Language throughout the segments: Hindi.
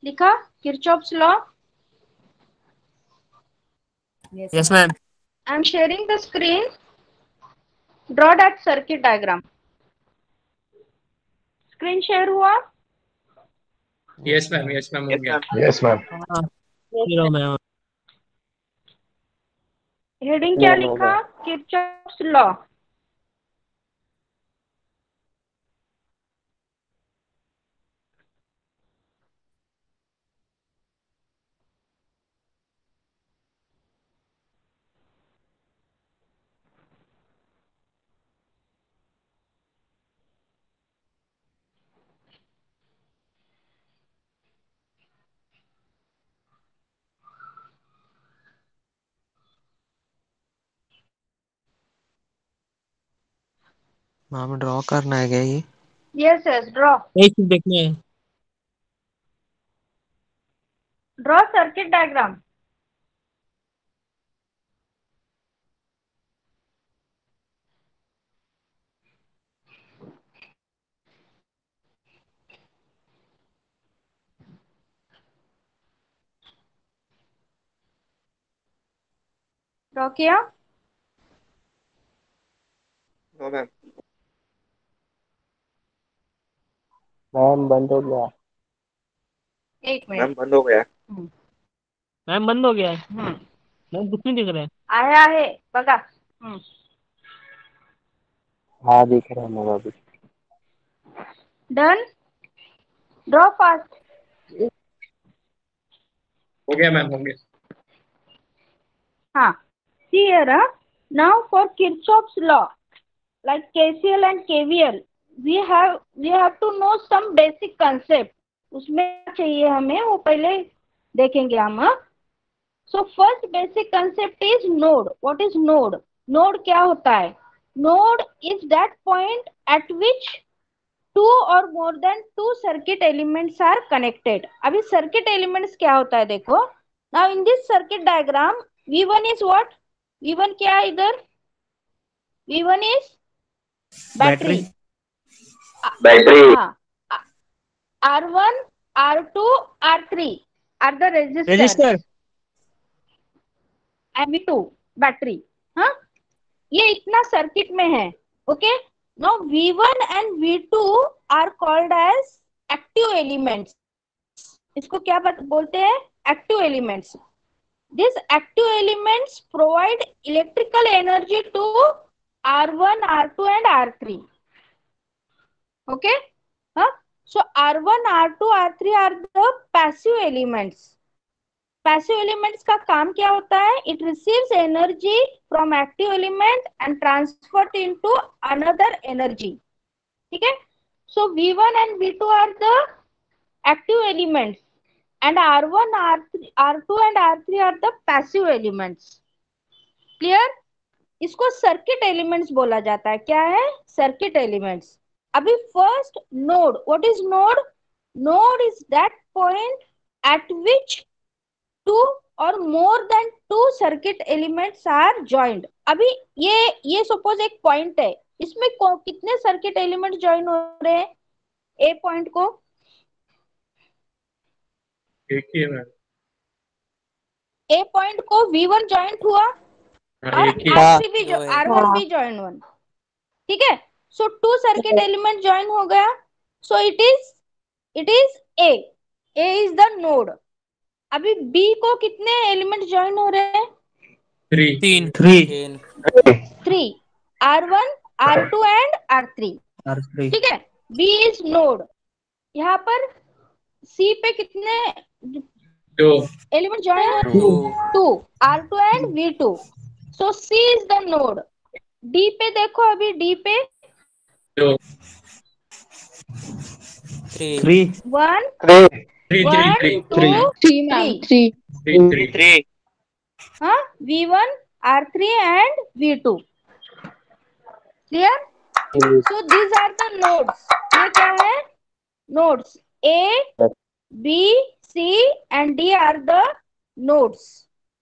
लिखा Kirchhoff's law? Yes, ma'am. I am sharing the screen. Draw that circuit diagram. Screen share हुआ? यस मैम, यस मैम, हो गया। Yes ma'am. Zero, ma'am. Heading क्या हो लिखा? गया। Kirchhoff's law. मैम ड्रॉ करना है क्या ये? Yes yes, draw. एक चीज देखना है। Draw circuit diagram. ड्रॉ किया? No ma'am. मैम बंद हो गया। एक मैम मिनट। बंद हो गया। मैम बंद हो गया है। मैम कुछ नहीं दिख रहा है। आया है बघा। हाँ दिख रहा है मेरा भी। डन। Draw fast. हो गया मैम, हो गया। हाँ, see here, now for Kirchhoff's law, like KCL and KVL, we have to know some basic concept. उसमें चाहिए हमें, वो पहले देखेंगे हम। So first basic concept is node. What is node? Node क्या होता है? Node is that point at which two or more than two circuit elements are connected. अभी circuit elements क्या होता है देखो। Now in this circuit diagram, V1 is what? V1 क्या है इधर? V1 is battery. बैटरी। हाँ, R1, R2, R3 are the resistors. Register. and V2 battery. हाँ, ये इतना सर्किट में है। Okay, now V1 and V2 are called as active elements. इसको क्या बोलते हैं? Active elements. These active elements provide electrical energy to R1, R2 and R3. Okay? Huh? So R1, R2, R3 are the passive elements. Passive elements का काम क्या होता है? It receives energy from active element and transfer into another energy. ठीक है? So V1 and V2 are the active elements and R1, R3, R2 and R3 are the passive elements. Clear? इसको सर्किट एलिमेंट्स बोला जाता है। क्या है? Circuit elements. अभी first node, what is node? Node is that point at which two और more than two circuit elements are joined. अभी ये सपोज एक पॉइंट है, इसमें कितने सर्किट एलिमेंट जॉइन हो रहे हैं? ए पॉइंट को, एक ही है मैम। ए पॉइंट को V1 जॉइंट हुआ हाँ, और एक ही है। R3 भी, दो है। R1 भी जॉइन हुआ। ठीक है, सो टू सर्किट एलिमेंट ज्वाइन हो गया। सो it is a is the node. अभी बी को कितने एलिमेंट ज्वाइन हो रहे हैं? 3। तीन। Three, R1, R2 and R3। R3। ठीक है, बी इज नोड। यहाँ पर सी पे कितने 2। एलिमेंट ज्वाइन हो? Two. Two, R2 and V2। So C is the node. D पे देखो, अभी डी पे 2। थ्री। 1, 3 3 3 2, 3। 3 3। हाँ, V1, R3 and V2. Clear? So these are the nodes. ये क्या है? Nodes. A, B, C and D are the nodes.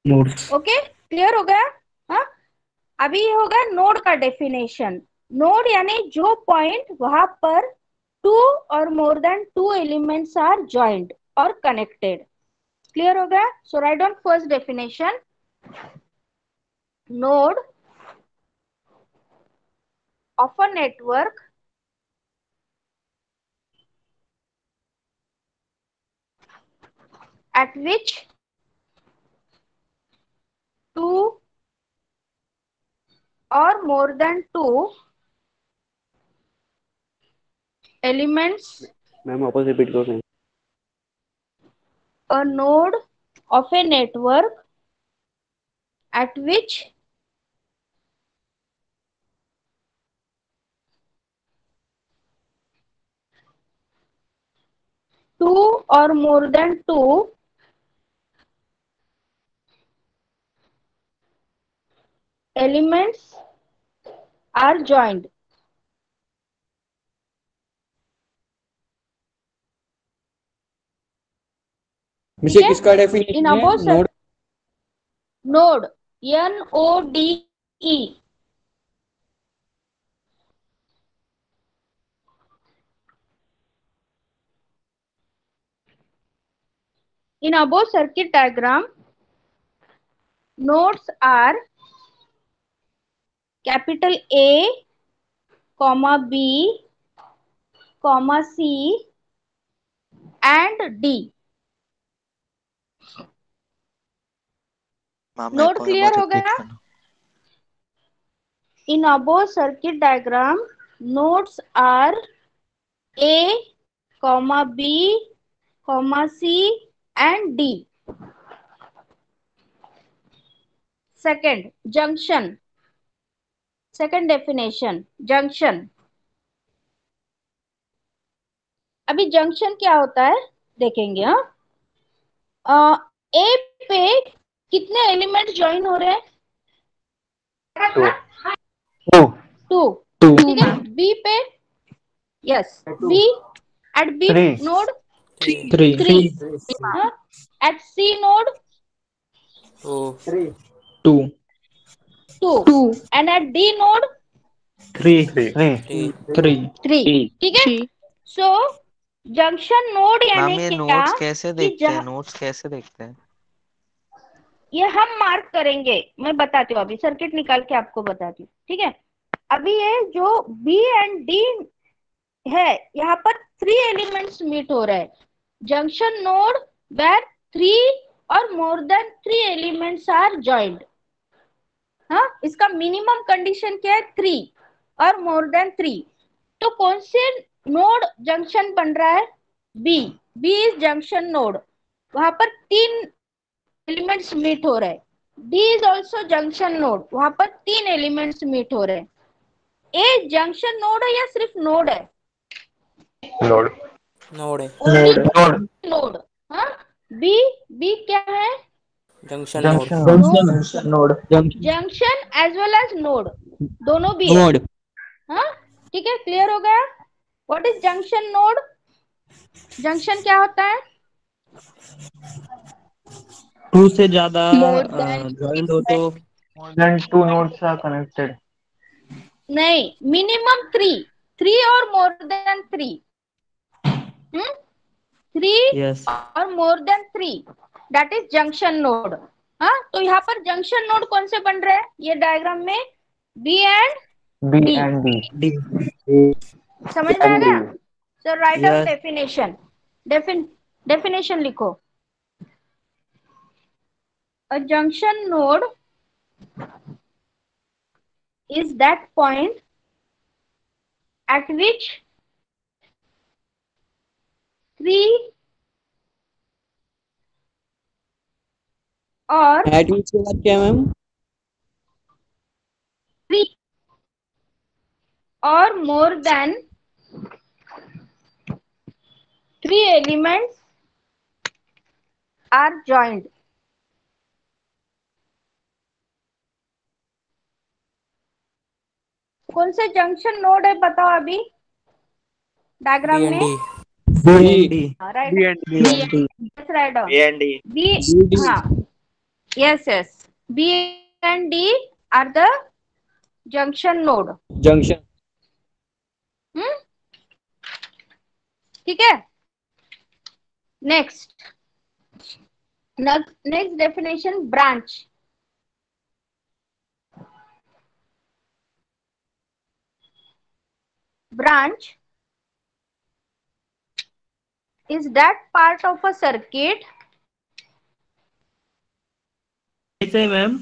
Okay? Clear हो गया? हाँ, अभी ये होगा नोड का डेफिनेशन। नोड यानी जो पॉइंट वहां पर टू और more than two elements are joint, or connected. Clear हो गया? So write down first definition. Node of a network at which two or more than two elements. Ma'am वापस रिपीट करो ma'am. A node of a network at which two or more than two elements are joined. मिसे किसका डेफिनेशन है? Node Node, N-O-D-E. In above circuit diagram, nodes are capital A, comma B, comma C, and D. Node clear हो गया? In above circuit diagram, nodes are A, comma B, comma C, and D. Second, junction. Second definition, junction. अभी जंक्शन क्या होता है देखेंगे. हाँ, ए पे कितने एलिमेंट ज्वाइन हो रहे हैं? टू. ठीक है. बी पे, yes, B at B node three. At C node two. And at D node three. ठीक है. सो जंक्शन नोड यानी क्या? नोट्स कैसे देखते हैं? नोट्स कैसे देखते हैं? ये हम मार्क करेंगे. मैं बताती हूँ, अभी सर्किट निकाल के आपको बताती हूँ. ठीक है. अभी ये जो B एंड D है, यहाँ पर 3 एलिमेंट्स मीट हो रहे हैं. जंक्शन नोड वेयर 3 और more than 3 elements are joined. हाँ, इसका मिनिमम कंडीशन क्या है? 3 और मोर देन 3. तो कौन से नोड जंक्शन बन रहा है? B. B is junction node. वहां पर 3 एलिमेंट्स मीट हो रहे हैं. D is also junction node. वहां पर 3 एलिमेंट्स मीट हो रहे हैं. ए जंक्शन नोड है या सिर्फ नोड है? नोड है. नोड. हाँ. बी क्या है? Junction node. Junction as well as node, दोनों भी है. हाँ, ठीक है. क्लियर हो गया? What is junction node? Junction क्या होता है? 2 से ज्यादा ज्वाइंट हो तो more than 2 nodes are connected. नहीं, मिनिमम 3 और मोर देन 3. 3 और more than 3, that is junction node. हाँ, तो यहाँ पर जंक्शन नोड कौन से बन रहे हैं ये डायग्राम में? B and D. समझ में आ गया? सो राइट डाउन डेफिनेशन. डेफिनेशन लिखो. A junction node is that point at which 3 और एट विच के बाद क्या ma'am? 3 or more than 3 elements are joined. कौन से जंक्शन नोड है बताओ अभी डायग्राम में? राइट. बी. हाँ, yes. B and D are the junction node. Junction. ठीक है. Next definition, branch. Branch is that part of a circuit. कैसे ma'am?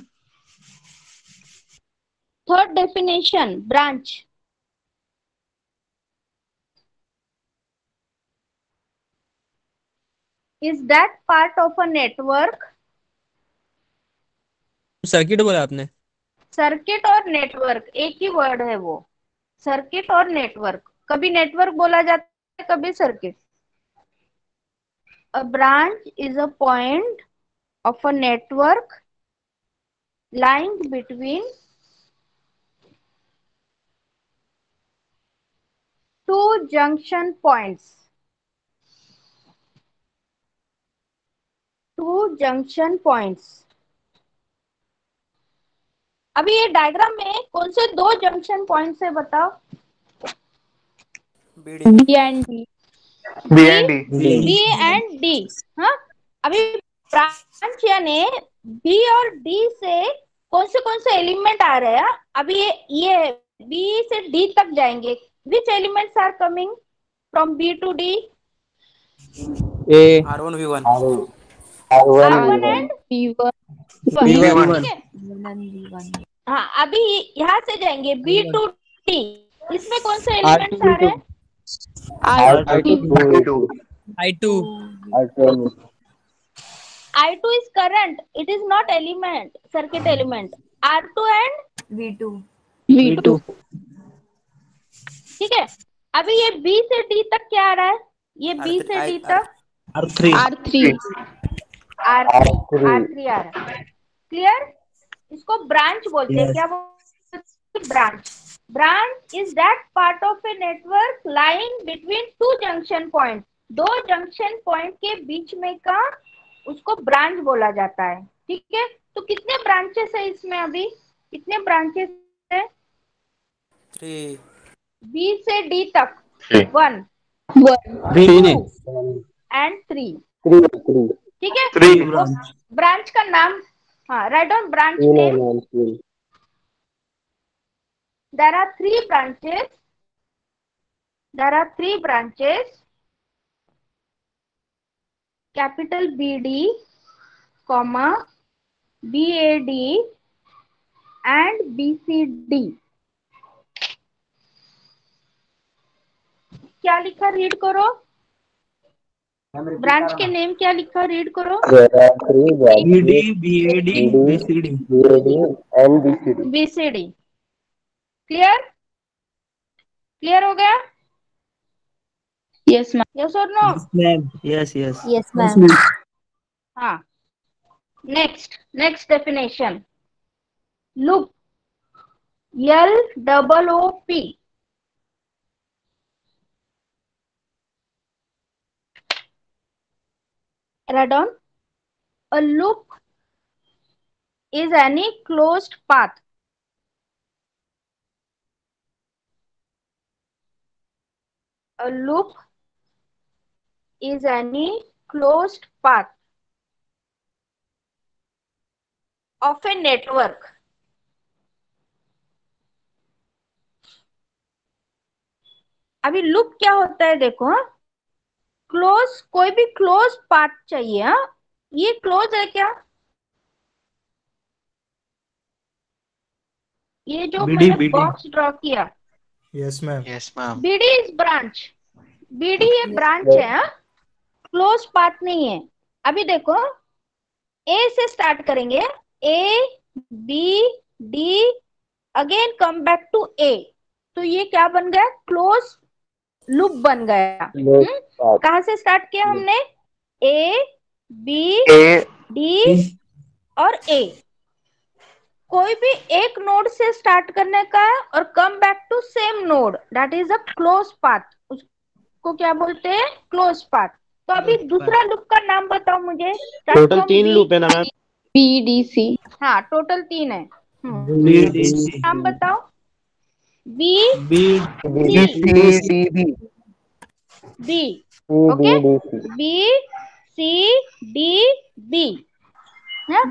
Third definition, branch. Is that part of a network. Circuit बोला आपने? सर्किट और नेटवर्क एक ही वर्ड है वो, सर्किट और नेटवर्क। कभी नेटवर्क बोला जाता है, कभी circuit. A branch is a point of a network lying between two junction points. Two junction points. अभी ये डायग्राम में कौन से दो जंक्शन पॉइंट्स है बताओ? B and D. हाँ, अभी ब्रांच यानी बी और डी से कौन से एलिमेंट आ रहे हैं? अभी ये बी से डी तक जाएंगे। Which elements are coming from B to D? R1 V1 R1 and V1। हाँ, अभी यहाँ से जाएंगे बी टू डी। इसमें कौन से एलिमेंट्स आ रहे हैं? I2 is current. It is not element, circuit element. R2 and V2। ठीक है। अभी ये B से D तक क्या आ रहा है? ये B से D तक R3 आ रहा है। क्लियर? इसको ब्रांच बोलते हैं। क्या बोलते हैं? Branch. Branch is that part of a network lying between two junction point. दो जंक्शन पॉइंट के बीच में का उसको ब्रांच बोला जाता है। ठीक है, तो कितने ब्रांचेस है इसमें? अभी कितने ब्रांचेस है? 3 बी से डी तक 1 एंड 3। ठीक है, ब्रांच का नाम, हाँ, write down branch name. There are three branches. Capital BD, comma BAD and BCD. क्या लिखा? रीड करो। ब्रांच के नेम क्या लिखा? रीड करो। BD, BAD, BCD। क्लियर हो गया? Yes ma'am. Yes or no? Yes ma'am. हाँ, next definition, loop, LOOP। Write down. A loop is any closed path. A loop is any closed path of a network. अभी लूप क्या होता है देखो। क्लोज, कोई भी क्लोज पाथ चाहिए। हाँ, ये क्लोज है क्या? ये जो मैंने बॉक्स ड्रॉ किया। Yes ma'am. BD is branch. BD ये ब्रांच है, क्लोज पाथ नहीं है। अभी देखो, A से स्टार्ट करेंगे, A B D again come back to A, तो ये क्या बन गया? क्लोज लूप बन गया। कहाँ से स्टार्ट किया हमने? A B D और A। कोई भी एक नोड से स्टार्ट करने का है और come back to same node, that is a close path. उसको क्या बोलते हैं? Close path. तो अभी दूसरा लूप का नाम बताओ मुझे। टोटल 3 लूप है ना मैम? BDC। हाँ, टोटल 3 है। नाम बताओ। B C D B। Okay, B C D B है।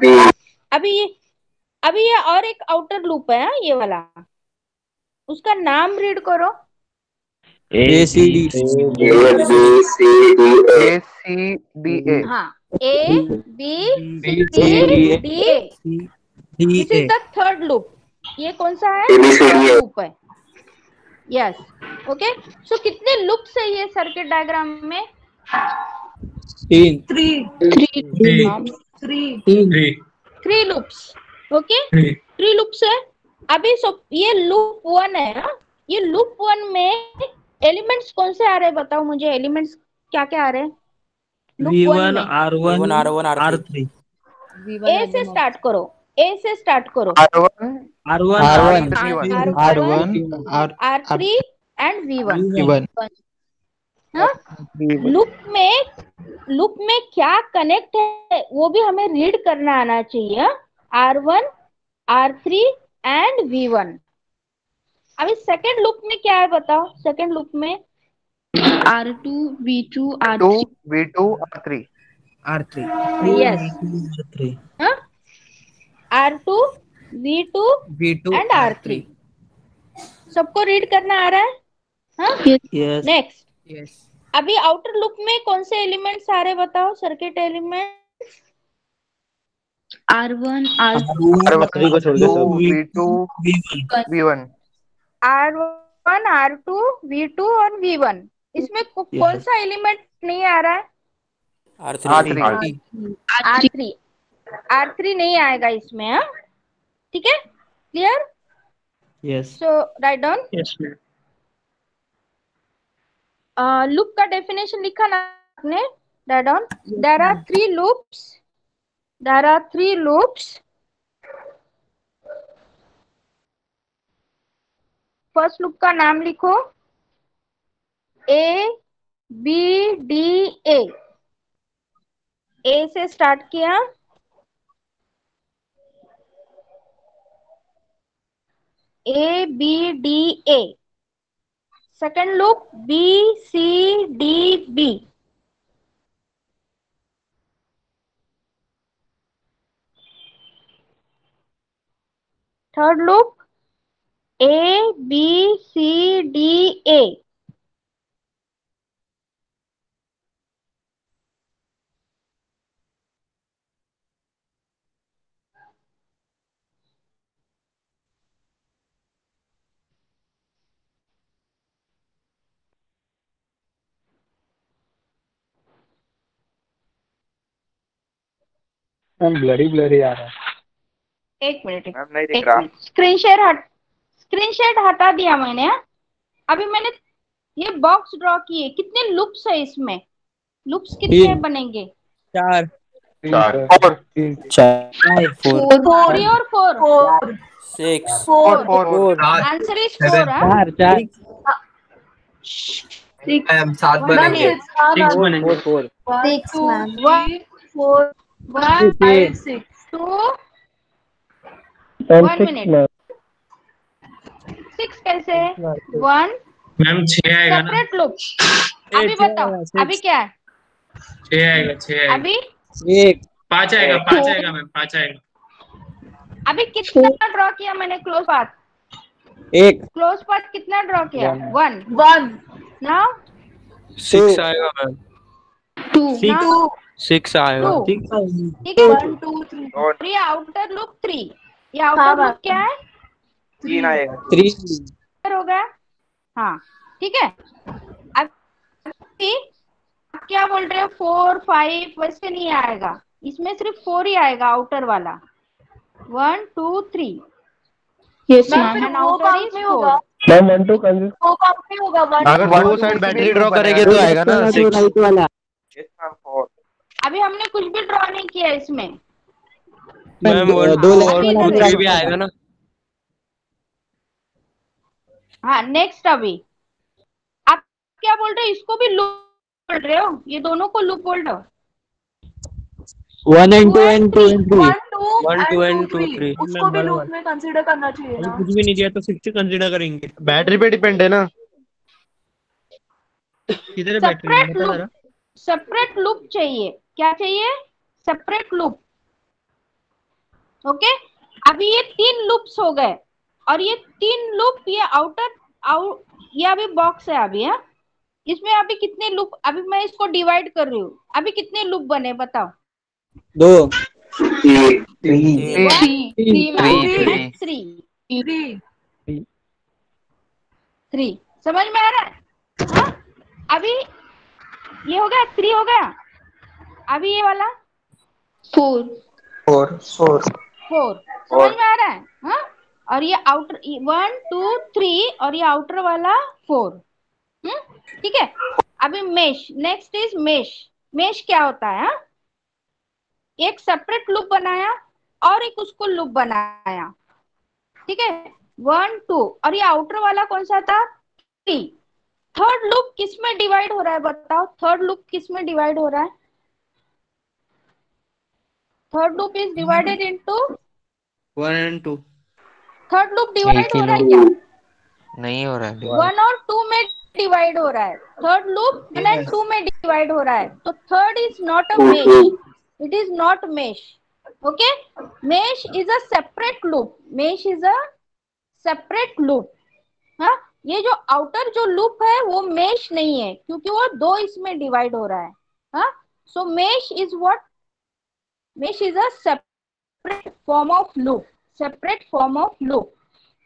अभी ये और एक आउटर लूप है ये वाला, उसका नाम रीड करो। A C D ACDA हाँ, A B C D D A। This is A the third loop. ये कौन सा है? थर्ड लूप है। Yes, okay. सो कितने लूप्स है ये सर्किट डायग्राम में? 3 three loops. Okay, three loops है। अभी ये लूप 1 है ना? ये लूप 1 में एलिमेंट्स कौन से आ रहे हैं बताओ मुझे। एलिमेंट्स क्या क्या आ रहे हैं लूप 1 में? R1 R3 ए से स्टार्ट करो, ए से स्टार्ट करो। R1 R1 R3 and V1। V1 loop में क्या कनेक्ट है वो भी हमें रीड करना आना चाहिए। R1 R3 and V1। अभी सेकेंड लूप में क्या है बताओ? सेकेंड लूप में R2 V2 R3 V2 R3 R3 yes, R2 V2 V2 and R3। सबको रीड करना आ रहा है? हाँ, Yes नेक्स्ट। Yes अभी आउटर लूप में कौन से एलिमेंट्स आ रहे बताओ? सर्किट एलिमेंट R1 R3 को छोड़ के सब V2 V1 R1 R2 V2 और V1। इसमें कौन सा एलिमेंट नहीं आ रहा है? R3 R3 नहीं आएगा इसमें। हाँ, ठीक है, clear? Yes so right down. Yes, ma'am. Loop का डेफिनेशन लिखा ना आपने? Write down. There are three loops. First loop का नाम लिखो A B D A। ए से स्टार्ट किया, A B D A। Second loop B C D B। Third loop A B C D A। Blurry आ रहा है। एक मिनट मैम नहीं दिख रहा। स्क्रीन शेयर हटा दिया मैंने। हाँ? अभी मैंने ये बॉक्स ड्रॉ किए। कितने लूप्स है इसमें? लूप्स कितने बनेंगे? 4 4 3 और 4 4 आंसर इज 4। 4 7 बनेंगे, 6 बनेंगे। 6 मैम। 1 4 1 5 6 2 1 मिनट। 6 कैसे? 1 मैम 6 आएगा ना? Separate loop. अभी बताओ, अभी क्या है? 6 आएगा, 6 आएगा। अभी 5 आएगा, 5 आएगा मैम, 5 आएगा। अभी कितना ड्रॉ किया मैंने? क्लोज पाथ कितना ड्रॉ किया? 1 नाउ 6 आएगा मैम। 2 नाउ 6 आएगा। 2। ठीक है, 1 2 3 और ये आउटर लूप 3। ये आउटर लूप क्या है? 3 आएगा। 3 हो गया। हाँ, ठीक है। अब आप क्या बोल रहे हो? 4 5 वैसे नहीं आएगा, इसमें सिर्फ 4 ही आएगा आउटर वाला। 1 2 3। Yes ma'am. Outer is 4। Ma'am 1 2 consist होगा। अगर दो साइड बैटरी ड्रॉ करेंगे तो आएगा ना 6 वाला। Yes मैम 4 अभी हमने कुछ भी ड्रॉ नहीं किया इसमें। मैम 1 2 और 2 3 भी आएगा ना? हाँ, नेक्स्ट। अभी आप क्या बोल रहे हो? इसको भी लूप बोल रहे हो? ये दोनों को लूप बोल रहे हो? 1 and 2 and 2 and 3 1 2 and 2 3 उसको भी लूप में कंसीडर करना चाहिए ना। कुछ भी नहीं दिया तो 6 कंसीडर करेंगे। बैटरी पे डिपेंड है ना। किधर है बैटरी? सेपरेट लूप चाहिए। क्या चाहिए? Separate loop. ओके, अभी ये 3 लूप्स हो गए और ये 3 लूप, ये ये अभी बॉक्स है अभी। है इसमें अभी कितने लूप? अभी मैं इसको डिवाइड कर रही हूँ, अभी कितने लूप बने बताओ? 2 3 समझ में आ रहा है? हाँ? अभी ये हो गया 3 हो गया, अभी ये वाला 4 समझ में आ रहा है? हाँ, और ये आउटर 1 2 3 और ये आउटर वाला 4। ठीक है, अभी mesh, next is mesh. Mesh क्या होता है? हाँ? एक सेपरेट लूप बनाया और एक उसको लूप बनाया। ठीक है, 1 2 और ये आउटर वाला कौन सा था? 3। थर्ड लूप किस में डिवाइड हो रहा है बताओ? थर्ड लूप किस में डिवाइड हो रहा है? Third loop is divided into 1 and 2। Third loop divide एक ही हो रहा है लूप क्या? नहीं हो रहा है। 1 और 2 में डिवाइड हो रहा है। थर्ड लूप 1 and 2 में डिवाइड हो रहा है, तो third is not a mesh, it is not mesh. Okay, mesh is a separate loop, mesh is a separate loop. हाँ, ये जो आउटर जो लूप है वो मेश नहीं है, क्योंकि वो 2 इसमें डिवाइड हो रहा है। हाँ, so mesh is what? Mesh is a separate form of loop, separate form of loop,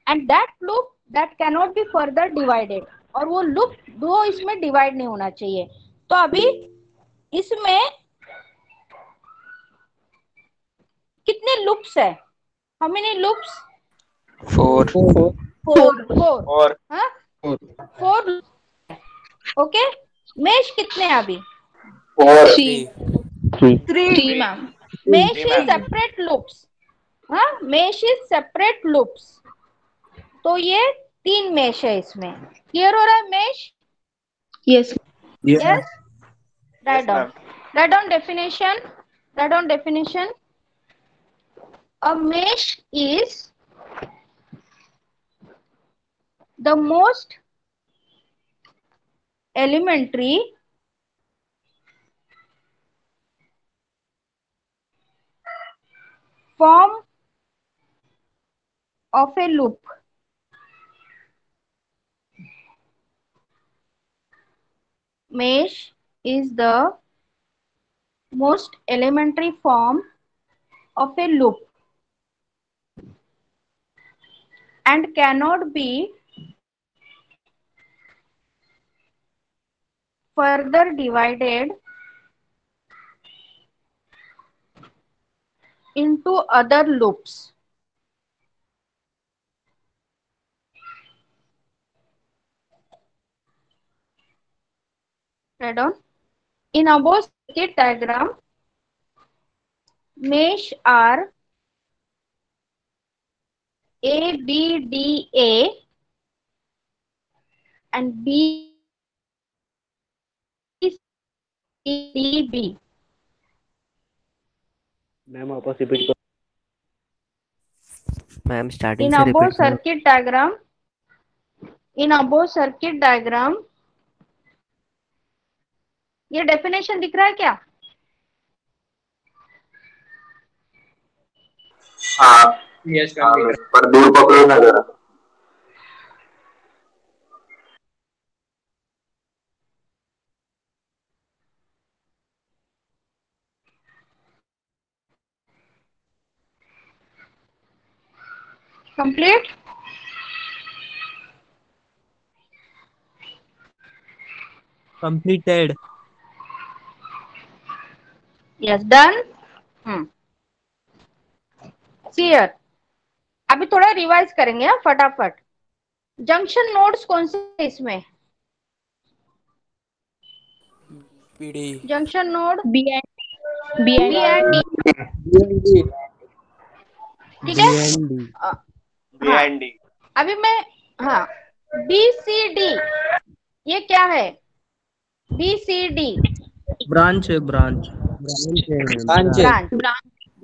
and that loop that cannot be further divided. और वो लूप 2 इसमें डिवाइड नहीं होना चाहिए। तो अभी इसमें कितने लूप्स है? How many loops? 4 4 हाँ, 4। ओके, मेश कितने हैं अभी? 3 ma'am. Mesh is separate loops. हाँ, मेश इज सेपरेट लूप्स, तो ये 3 मेश है इसमें। क्लियर हो रहा है mesh? Yes. Yes. Write down definition. Write down definition. A mesh is the most elementary form of a loop. Mesh is the most elementary form of a loop and cannot be further divided into other loops. Write down. In above circuit diagram, mesh are A, B, D, A and B, C, D, B. Ma'am वापस रिपीट करो। मैम स्टार्टिंग In से above रिपीट करो। circuit diagram, in above circuit diagram, ये डेफिनेशन दिख रहा है क्या? हाँ यस मैम। पर दूर पकड़ो ना जरा। Complete? Completed. Yes, done. Clear. अभी थोड़ा रिवाइज करेंगे हाँ, फटाफट। जंक्शन नोड्स कौन से इसमें? Junction node B and D. ठीक है। BND अभी मैं, हाँ, BCD ये क्या है? BCD ब्रांच है, ब्रांच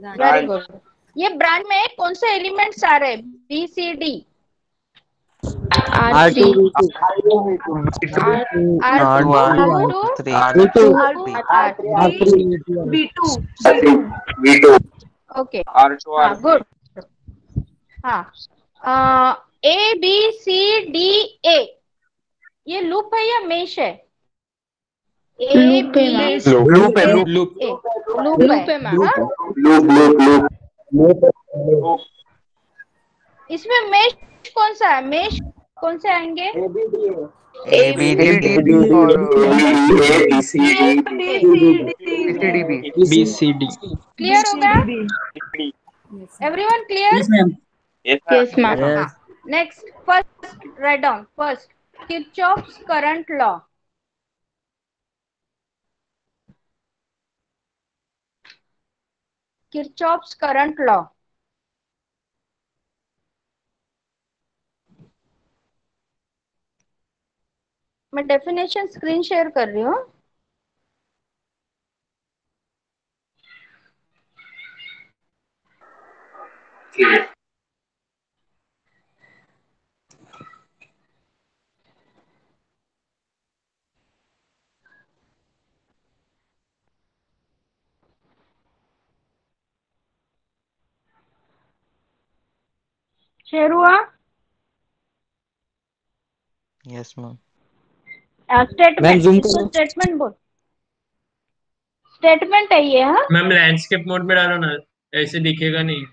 वेरी गुड। ये ब्रांच में कौन से एलिमेंट्स आ रहे हैं? BCD R3 V2 okay, R2 हाँ, R3 गुड। हाँ, ए बी सी डी ए, ये लूप है या मेश है? ए लूप है बी मैम। सी लूप है ए, लूप लूप लूप है। है मैम। हाँ? लूप इसमें मेश कौन सा है? मेश कौन से आएंगे? A B D D और बी सी डी। क्लियर हो गया? Everyone clear? Yes ma'am. Yes ma'am. हाँ, next, first write down, first Kirchhoff's current law. Kirchhoff's current law. मैं डेफिनेशन स्क्रीन शेयर कर रही हूँ। शेयर हुआ? Yes ma'am. स्टेटमेंट, इसको स्टेटमेंट बोल, स्टेटमेंट है ये। हाँ, मैम लैंडस्केप मोड में डालो ना, ऐसे दिखेगा नहीं।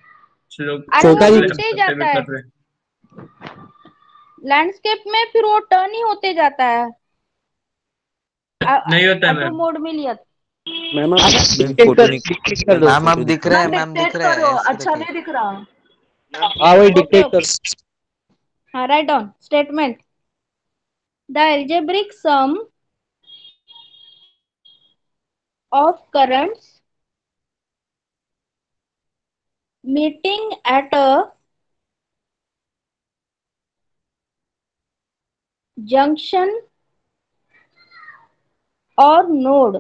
लोग अरे वो लैपटॉप घूमते ही पे जाता है कर रहे हैं। लैंडस्केप में, फिर वो टर्न ही होते जाता है। नहीं होता है ऑटो मैम। मोड में लिया। मैम आप डिक्टेट कर दो। मैम अब दिख रहा है, मैम दिख रहा है, ऐसे अच्छा देखिए। नहीं दिख रहा। हाँ वही डिक्टेट कर। हाँ, write down statement. The algebraic sum of currents meeting at a junction or node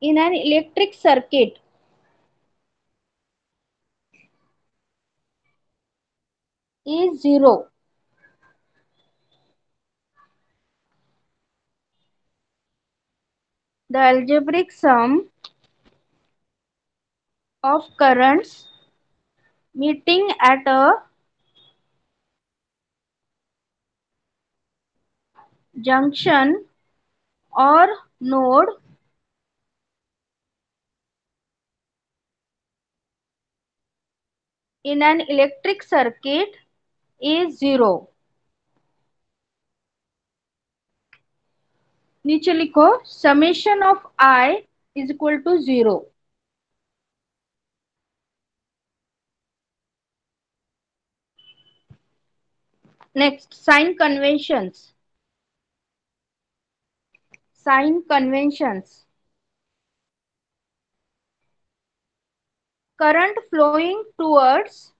in an electric circuit is zero. The algebraic sum of currents meeting at a junction or node in an electric circuit is zero. नीचे लिखो, summation of I is equal to 0. Next, sign conventions. Sign conventions. Current flowing towards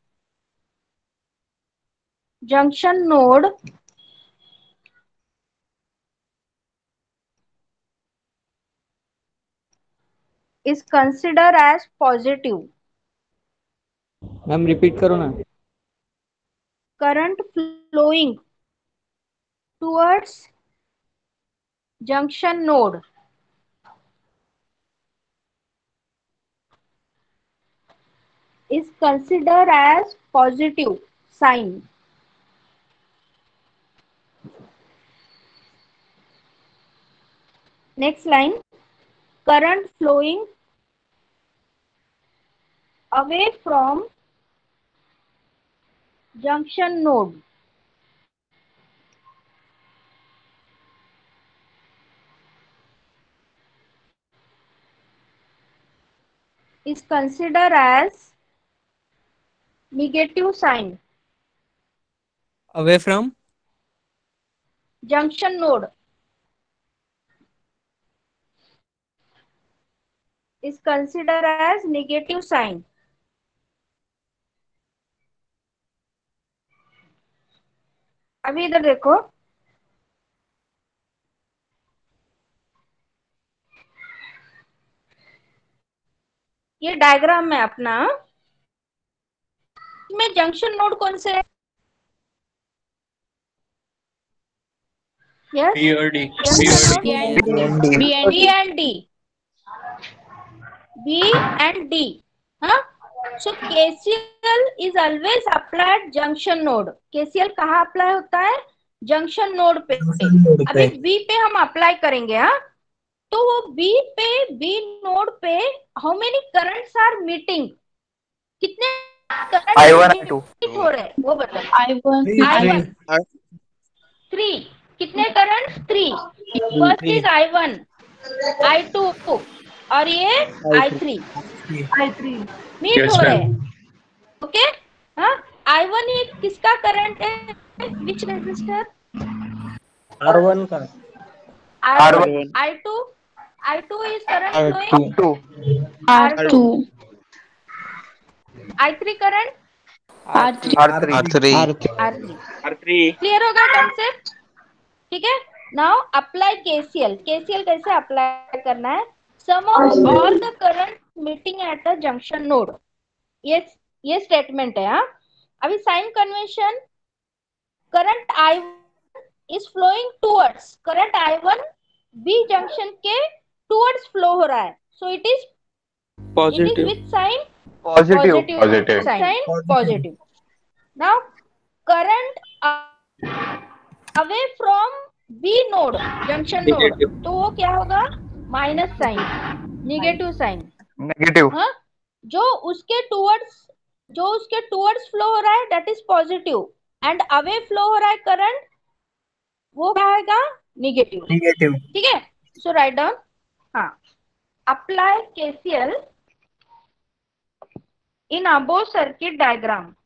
junction node is considered as positive. Ma'am repeat करो ना। Current flowing towards junction node is considered as positive sign. Next line, current flowing away from junction node is considered as negative sign. Away from Junction node is considered as negative sign. अभी इधर देखो, ये डायग्राम में अपना इसमें जंक्शन नोड कौन से है? यस, B और D. B and D. B and D. B and D. हाँ, so KCL is always applied junction node. KCL कहाँ अप्लाई होता है? जंक्शन नोड पे. अभी B पे हम अप्लाई करेंगे. हाँ, तो वो B नोड पे how many currents are meeting? कितने I1 करंट I2 हो रहे हैं वो बताओ. I1. I1 3. कितने current? 3. First is I1, I2 और ये I3 मीट Yes, हो रहे ma'am. हैं. ओके. हाँ, I1 ये किसका करंट है? विच रेजिस्टर? R1 का. R1. I2 is current flowing. R2. I3 current. R3. R3 R3. Clear होगा कंसेप्ट? ठीक है. Now apply KCL. KCL कैसे अप्लाई करना है? Sum of all the current meeting at a junction node. ये स्टेटमेंट है. हाँ, अभी sign convention. Current I1 is flowing towards. Current I1 B junction के टूवर्ड्स फ्लो हो रहा है. So it is Positive. With sign Positive. sign positive. Now current away from B node, junction node, Negative. तो वो क्या होगा? Minus sign, negative sign. Negative. हाँ, जो उसके टूवर्ड्स फ्लो हो रहा है that is positive, and away flow हो रहा है करंट, वो क्या आएगा? निगेटिव. ठीक है. सो राइट डाउन. हाँ, apply KCL in above circuit diagram.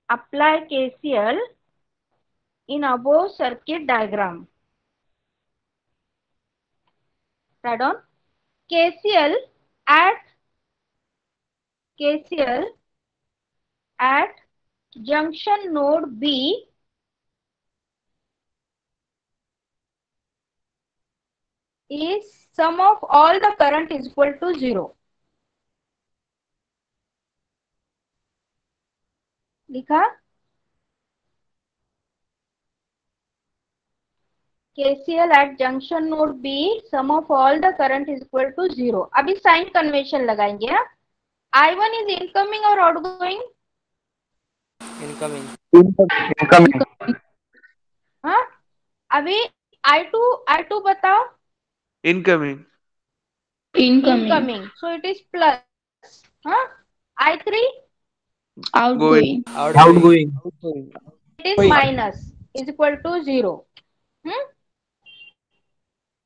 Apply KCL in above circuit diagram. Write down. KCL at junction node B is sum of all the current is equal to 0. लिखा. KCL at junction node B, sum of all the current is equal to 0. अभी साइन कन्वेंशन लगाएंगे. I1 is incoming or outgoing? Incoming. हाँ, अभी I2 बताओ. Incoming. Incoming. So it is plus. हाँ, I3 Outgoing. Outgoing. it is minus is equal to 0.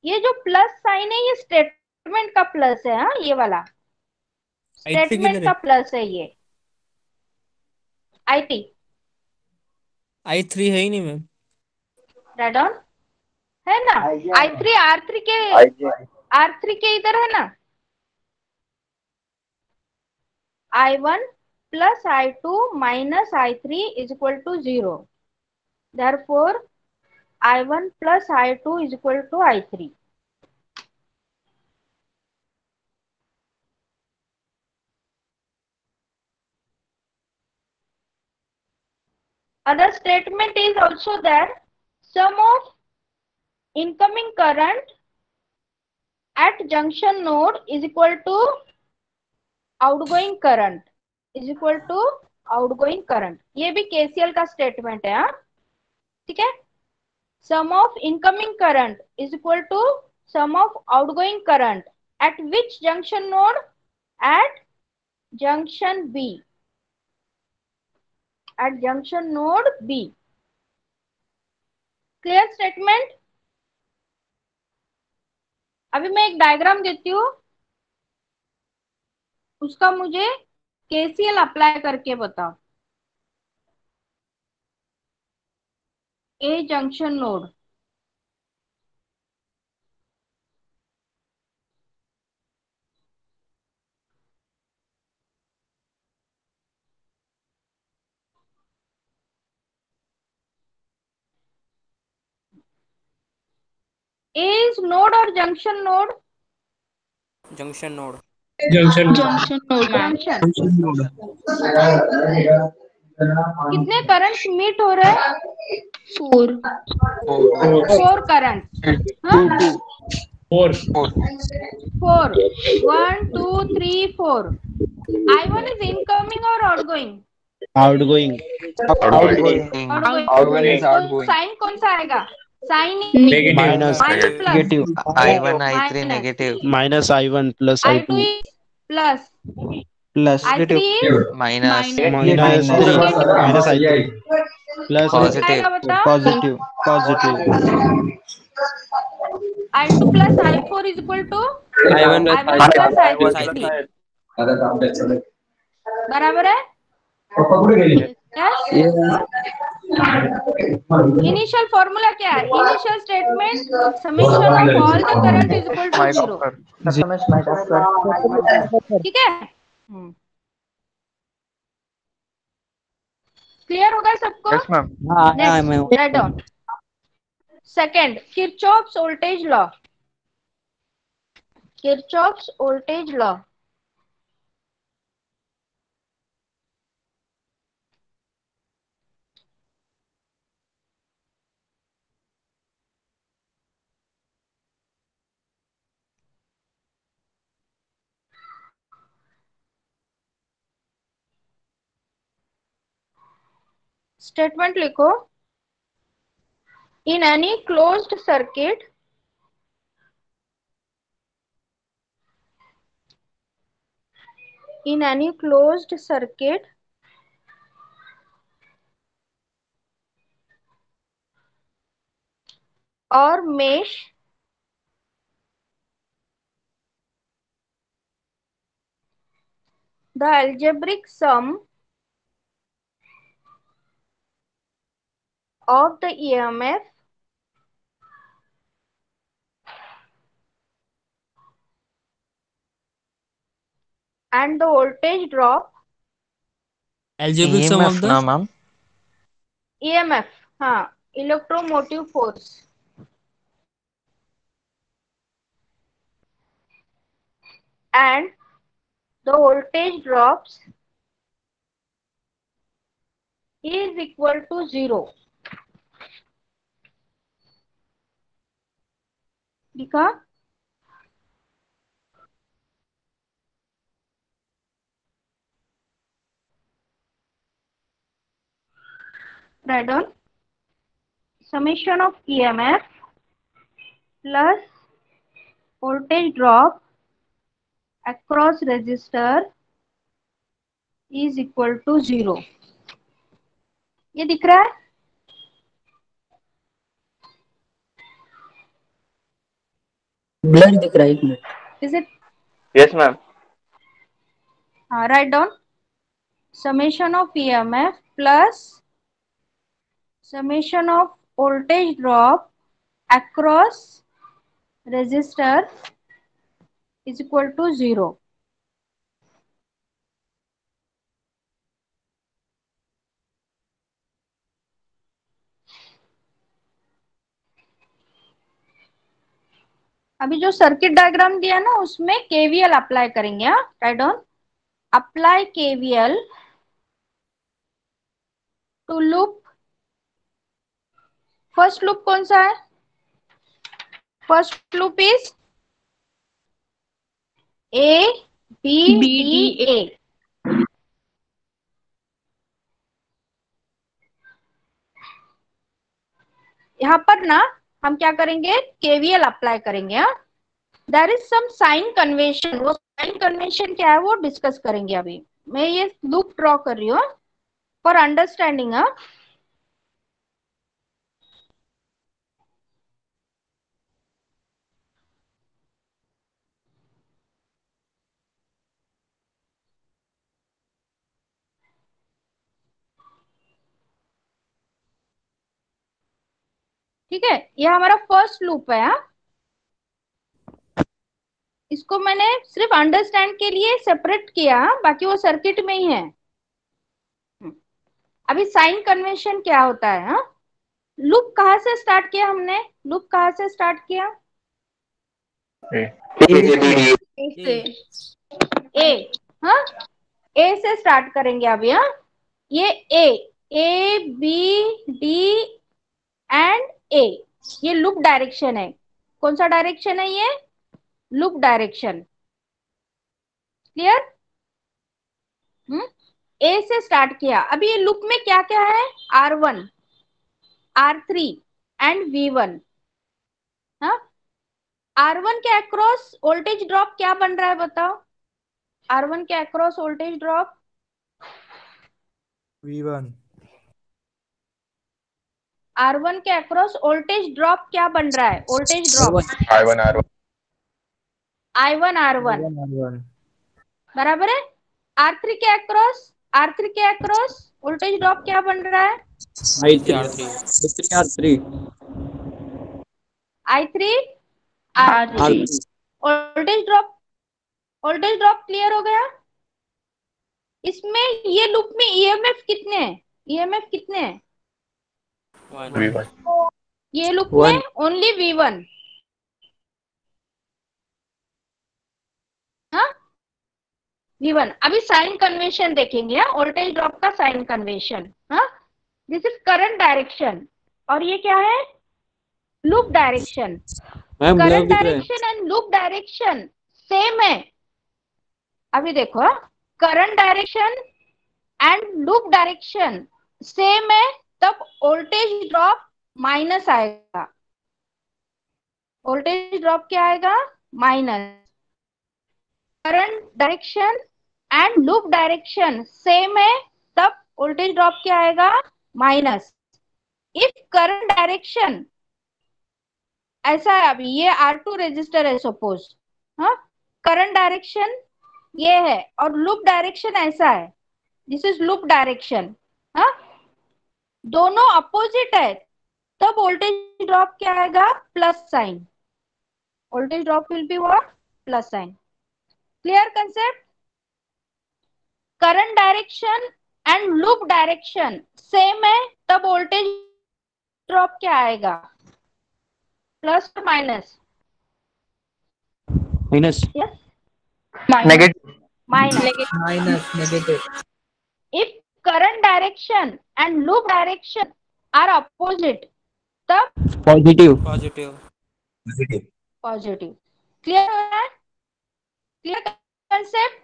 ये जो प्लस साइन है ये स्टेटमेंट का प्लस है. हाँ, ये वाला स्टेटमेंट का प्लस है ये. I3 है ही नहीं मैम. राइट ऑन है ना. I3 R3 के इधर है ना. I1 plus I2 minus I3 is equal to 0. Therefore, I1 plus I2 is equal to I3. Other statement is also there. Sum of incoming current at junction node is equal to outgoing current is equal to outgoing current. ये भी KCL का स्टेटमेंट है. हाँ, ठीक है. Sum of incoming current is equal to sum of outgoing current at which junction node? At junction B. At junction node B. Clear statement? अभी मैं एक डायग्राम देती हूँ, उसका मुझे KCL अप्लाई करके बताओ. A junction node. A is node or junction node? Junction node. Junction junction node ma'am. Junction. कितने करंट्स मीट हो रहे हैं? 4 4 करंट्स। हाँ, 4 4, 1 2 3 4। I1 is incoming or outgoing? Outgoing. Outgoing. Outgoing. तो साइन कौन सा आएगा? Sign negative minus plus negative I1, I3 negative. Minus I1 plus I2 I2 is plus, plus I3 is Minus. Minus 3 minus I3 plus Positive. आएगा बता। Positive positive I2 plus I4 is equal to I1 I1 plus I3 बराबर है? Yes? इनिशियल फॉर्मूला क्या है? Initial statement summation of all the current is equal to 0। ठीक है, क्लियर होगा सबको? Yes, ma'am. Next write down. Second, Kirchhoff's voltage law. Kirchhoff's voltage law. Statement लिखो। In any closed circuit in any closed circuit or mesh the algebraic sum of the EMF and the voltage drop algebraic sum of EMF the ना मैम. EMF, हाँ, electromotive force and the voltage drops is equal to 0. लिखा? Write down. Summation of EMF plus voltage drop across resistor is equal to 0. ये दिख रहा है? ब्लर दिख रहा है एक minute. Is it? Yes, ma'am. Write down. Summation of EMF plus summation of voltage drop across resistor is equal to 0. अभी जो सर्किट डायग्राम दिया ना उसमें केवीएल अप्लाई करेंगे। Right down. Apply KVL to loop. First loop कौन सा है? First loop is A B D A. यहाँ पर ना हम क्या करेंगे? केवीएल अप्लाई करेंगे। There is some sign convention. वो साइन कन्वेंशन क्या है वो डिस्कस करेंगे। अभी मैं ये लूप ड्रॉ कर रही हूँ फॉर अंडरस्टैंडिंग। ठीक है, ये हमारा फर्स्ट लूप है। इसको मैंने सिर्फ अंडरस्टैंड के लिए सेपरेट किया, बाकी वो सर्किट में ही है। अभी साइन कन्वेंशन क्या होता है? लूप कहाँ से स्टार्ट किया हमने? लूप कहाँ से स्टार्ट किया? A. से ए, हाँ ए से स्टार्ट करेंगे अभी। हाँ ये ए बी डी एंड ए, ये लूप डायरेक्शन है। कौन सा डायरेक्शन है ये? Loop direction. क्लियर? ए से स्टार्ट किया। अभी ये लूप में क्या क्या है? R1, R3 and V1। हाँ R1 के अक्रॉस वोल्टेज ड्रॉप क्या बन रहा है बताओ? R1 के across voltage drop V1। R1 के अक्रॉस वोल्टेज ड्रॉप क्या बन रहा है? वोल्टेज ड्रॉप I1 R1 बराबर है। R3 के अक्रॉस वोल्टेज ड्रॉप क्या बन रहा है? I3 I3 voltage drop clear हो गया? इसमें ये लूप में EMF कितने हैं? EMF कितने हैं? ये लूप में ओनली V1। हाँ V1। अभी साइन कन्वेंशन देखेंगे। वोल्टेज ड्रॉप का साइन कन्वेंशन। हाँ दिस इज करंट डायरेक्शन और ये क्या है? Loop direction. Current direction and loop direction same है। अभी देखो, current direction and loop direction same है, तब वोल्टेज ड्रॉप माइनस आएगा। वोल्टेज ड्रॉप क्या आएगा? Minus. Current direction and loop direction same है, तब वोल्टेज ड्रॉप क्या आएगा? माइनस। इफ करंट डायरेक्शन ऐसा है, अभी ये R2 रेजिस्टर है सपोज। हाँ करंट डायरेक्शन ये है और लूप डायरेक्शन ऐसा है, दिस इज लूप डायरेक्शन। हाँ दोनों अपोजिट है, तब वोल्टेज ड्रॉप क्या आएगा? Plus sign. Voltage drop will be what? Plus sign. Clear concept? Current direction and loop direction same है, तब वोल्टेज ड्रॉप क्या आएगा? प्लस और minus? Yes negative. Minus. If current direction and loop direction are opposite, तब पॉजिटिव। क्लियर हो रहा है? Clear concept?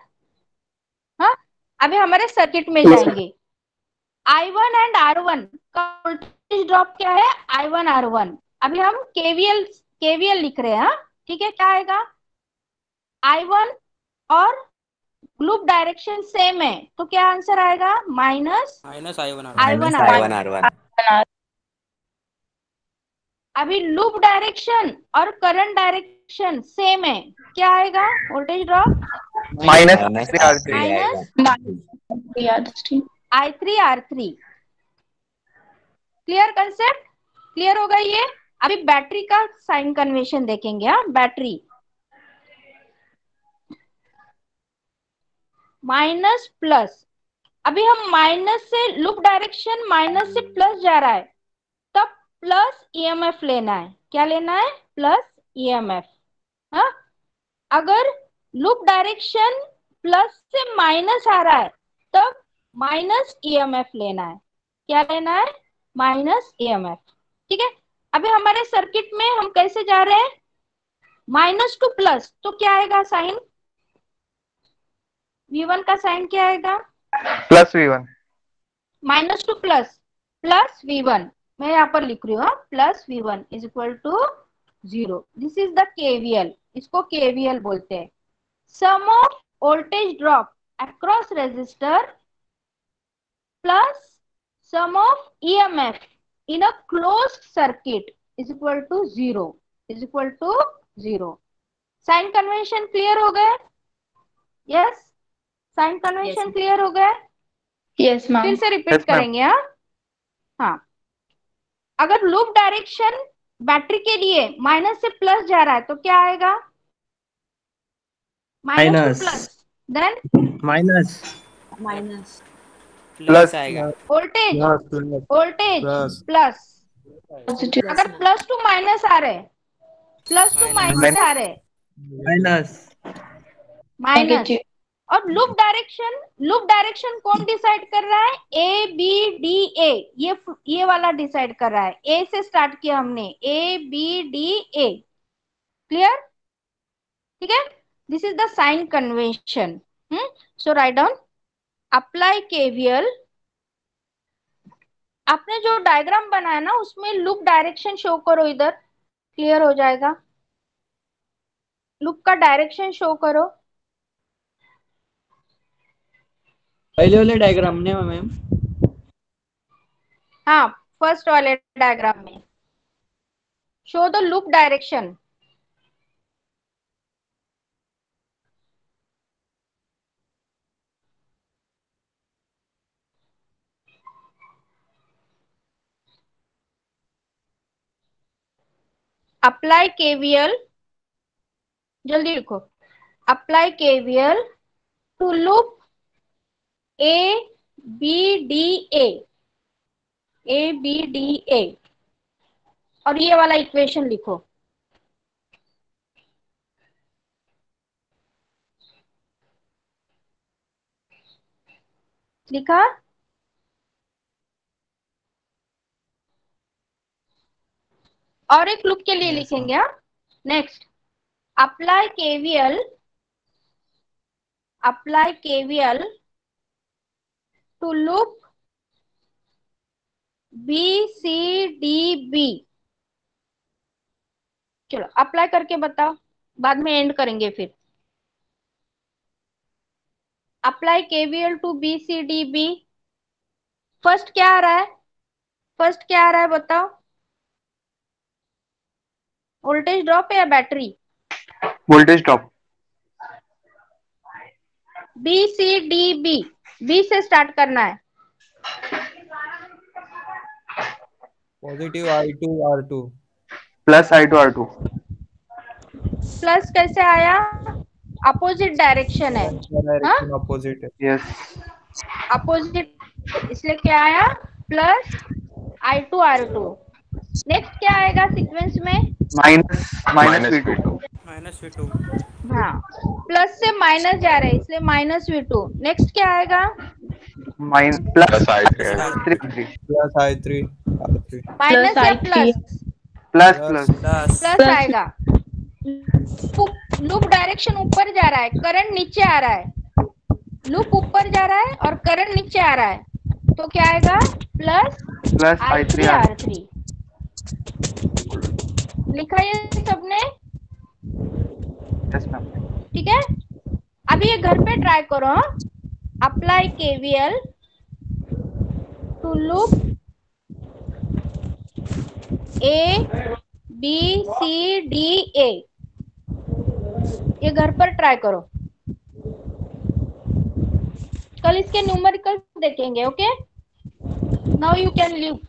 हाँ अभी हमारे सर्किट में जाएंगे। I1 एंड R1 का वोल्टेज ड्रॉप क्या है? I1 R1। अभी हम KVL लिख रहे हैं। हाँ ठीक है, क्या आएगा? I1 और लूप डायरेक्शन सेम है, तो क्या आंसर आएगा? Minus I1 R1। अभी लूप डायरेक्शन और करंट डायरेक्शन सेम है, क्या आएगा? Voltage drop minus I3 R3। Clear concept? Clear होगा ये? अभी बैटरी का साइन कन्वेंशन देखेंगे। हाँ बैटरी माइनस प्लस। अभी हम माइनस से लूप डायरेक्शन माइनस से प्लस जा रहा है, तब प्लस EMF लेना है। क्या लेना है? Plus EMF। हाँ अगर लूप डायरेक्शन प्लस से माइनस आ रहा है, तब माइनस EMF लेना है। क्या लेना है? Minus EMF। ठीक है, अभी हमारे सर्किट में हम कैसे जा रहे हैं? माइनस टू प्लस, तो क्या आएगा साइन? V1 का साइन क्या आएगा? Plus V1। Minus to plus plus V1। मैं यहाँ पर लिख रही हूँ plus V1 is equal to 0। This is the KVL। इसको KVL बोलते हैं। Sum of voltage drop across resistor plus sum of EMF in a closed circuit is equal to 0। Is equal to 0। Sign convention clear हो गए? यस साइन कन्वेंशन क्लियर हो गया? Yes ma'am. फिर से रिपीट Yes, ma'am. करेंगे। हाँ अगर लूप डायरेक्शन बैटरी के लिए माइनस से प्लस जा रहा है, तो क्या आएगा? Minus to plus, then minus plus voltage plus. अगर प्लस टू माइनस आ रहे, प्लस टू माइनस आ रहे, माइनस। और लूप डायरेक्शन कौन डिसाइड कर रहा है? ए बी डी ए, ये वाला डिसाइड कर रहा है। ए से स्टार्ट किया हमने, A B D A. Clear? ठीक है, this is the sign convention. So right down, apply KVL. आपने जो डायग्राम बनाया ना उसमें लूप डायरेक्शन शो करो, इधर क्लियर हो जाएगा। लूप का डायरेक्शन शो करो। पहले वाले डायग्राम ने मैम, हाँ, फर्स्ट वाले डायग्राम में show the loop direction. Apply KVL, जल्दी लिखो। Apply KVL to loop A B D A, A B D A, और ये वाला इक्वेशन लिखो। लिखा? और एक लूप के लिए लिखेंगे। हाँ, next, apply KVL to loop B C D B. चलो अप्लाई करके बताओ, बाद में एंड करेंगे फिर। Apply KVL to B C D B. First क्या आ रहा है बताओ? वोल्टेज ड्रॉप या battery? Voltage drop. B C D B, B से स्टार्ट करना है। Positive I2 R2 plus I2 R2। Plus कैसे आया? अपोजिट डायरेक्शन है। डायरेक्शन अपोजिट है। यस, अपोजिट, इसलिए क्या आया? Plus I2 R2। नेक्स्ट क्या आएगा सीक्वेंस में? Minus V2। Minus V2। हाँ, प्लस से माइनस जा रहे हैं इसलिए माइनस V2। नेक्स्ट क्या आएगा? Plus plus I3 R3। Minus या प्लस? प्लस आएगा। लूप डायरेक्शन ऊपर जा रहा है, करंट नीचे आ रहा है। लूप ऊपर जा रहा है और करंट नीचे आ रहा है, तो क्या आएगा? Plus I3 R3। लिखा ये सबने? Yes ma'am. ठीक है, अभी ये घर पे ट्राई करो। Apply KVL to loop A B C D A. ये घर पर ट्राई करो, कल इसके न्यूमेरिकल देखेंगे। Okay, now you can leave.